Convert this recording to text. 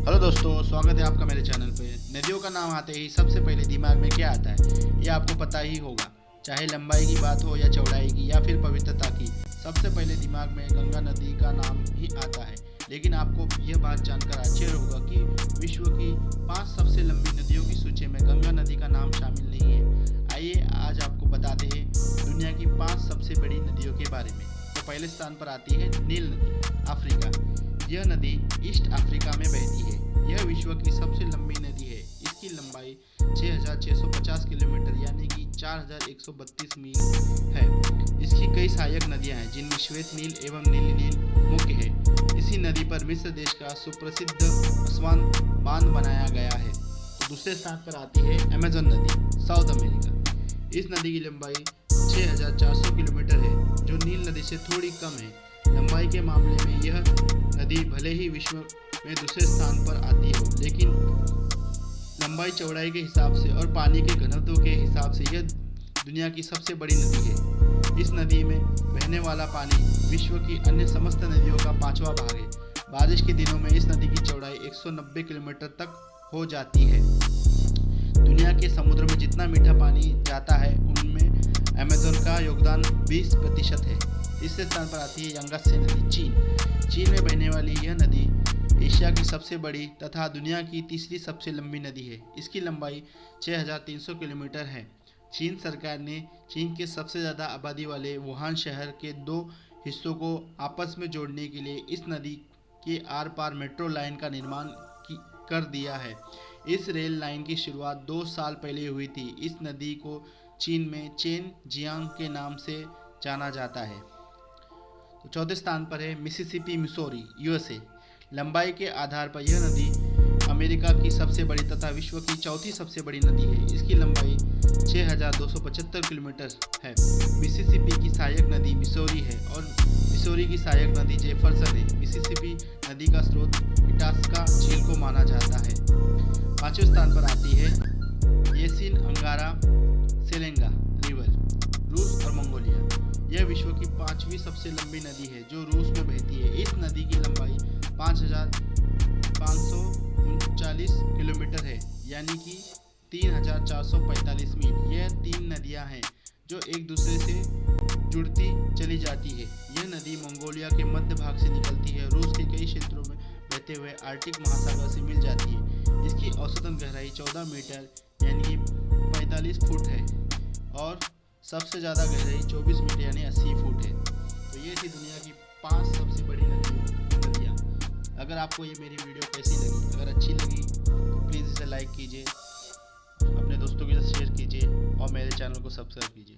Hello दोस्तों, स्वागत है आपका मेरे चैनल पे। नदियों का नाम आते ही सबसे पहले दिमाग में क्या आता है ये आपको पता ही होगा। चाहे लंबाई की बात हो या चौड़ाई की या फिर पवित्रता की, सबसे पहले दिमाग में गंगा नदी का नाम ही आता है। लेकिन आपको यह बात जानकर आश्चर्य होगा कि विश्व की 5 सबसे लंबी नदियों की सूची में गंगा नदी का नाम शामिल नहीं है। आइए आज आपको बताते हैं दुनिया की 5 सबसे बड़ी नदियों के बारे में। तो पहले स्थान पर आती है नील नदी, अफ्रीका। यह नदी ईस्ट अफ्रीका में बहती है। यह विश्व की सबसे लंबी नदी है। इसकी लंबाई 6,650 किलोमीटर यानी कि 4,132 मील है। इसकी कई सहायक नदियां हैं जिनमें श्वेत नील एवं नीली नील मुख्य है। इसी नदी पर मिस्र देश का सुप्रसिद्ध असवान बांध बनाया गया है। तो दूसरे स्थान पर आती है अमेज़न नदी, साउथ अमेरिका। इस नदी की लंबाई 6,400 किलोमीटर है जो नील नदी से थोड़ी कम है। लंबाई के मामले में यह नदी भले ही विश्व में दूसरे स्थान पर आती हो, लेकिन लंबाई चौड़ाई के हिसाब से और पानी के घनत्व के हिसाब से यह दुनिया की सबसे बड़ी नदी है। इस नदी में बहने वाला पानी विश्व की अन्य समस्त नदियों का 5वां भाग है। बारिश के दिनों में इस नदी की चौड़ाई 190 किलोमीटर तक हो जाती है। दुनिया के समुद्र में जितना मीठा पानी जाता है उनमें अमेज़न का योगदान 20% है। तीसरे स्थान पर आती है यांगत्से नदी, चीन में बहने वाली यह नदी एशिया की सबसे बड़ी तथा दुनिया की तीसरी सबसे लंबी नदी है। इसकी लंबाई 6,300 किलोमीटर है। चीन सरकार ने चीन के सबसे ज़्यादा आबादी वाले वुहान शहर के 2 हिस्सों को आपस में जोड़ने के लिए इस नदी के आर पार मेट्रो लाइन का निर्माण कर दिया है। इस रेल लाइन की शुरुआत 2 साल पहले हुई थी। इस नदी को चीन में चेन जियांग के नाम से जाना जाता है। तो चौथे स्थान पर है मिसिसिपी, मिसौरी, यूएसए। लंबाई के आधार पर यह नदी अमेरिका की सबसे बड़ी तथा विश्व की चौथी सबसे बड़ी नदी है। इसकी लंबाई 6,275 किलोमीटर है। मिसिसिपी की सहायक नदी मिसौरी है और मिसौरी की सहायक नदी जेफरसन है। मिसिसिपी नदी का स्रोत इटास्का झील को माना जाता है। 5वें स्थान पर आती है येसिन अंगारा सेलेंगा रिवर, रूस और मंगोलिया। यह विश्व की 5वीं सबसे लंबी नदी है जो रूस में बहती है। इस नदी की लंबाई 5,539 किलोमीटर है यानी कि 3,445 मील। यह 3 नदियां हैं जो एक दूसरे से जुड़ती चली जाती है। यह नदी मंगोलिया के मध्य भाग से निकलती है, रूस के कई क्षेत्रों में बहते हुए आर्कटिक महासागर से मिल जाती है। इसकी औसतन गहराई 14 मीटर यानी कि 45 फुट है और सबसे ज़्यादा गहराई 24 मीटर यानी 80 फुट है। तो ये थी दुनिया की 5 सबसे बड़ी नदियाँ। अगर आपको ये मेरी वीडियो कैसी लगी, अगर अच्छी लगी तो प्लीज़ इसे लाइक कीजिए, अपने दोस्तों के साथ शेयर कीजिए और मेरे चैनल को सब्सक्राइब कीजिए।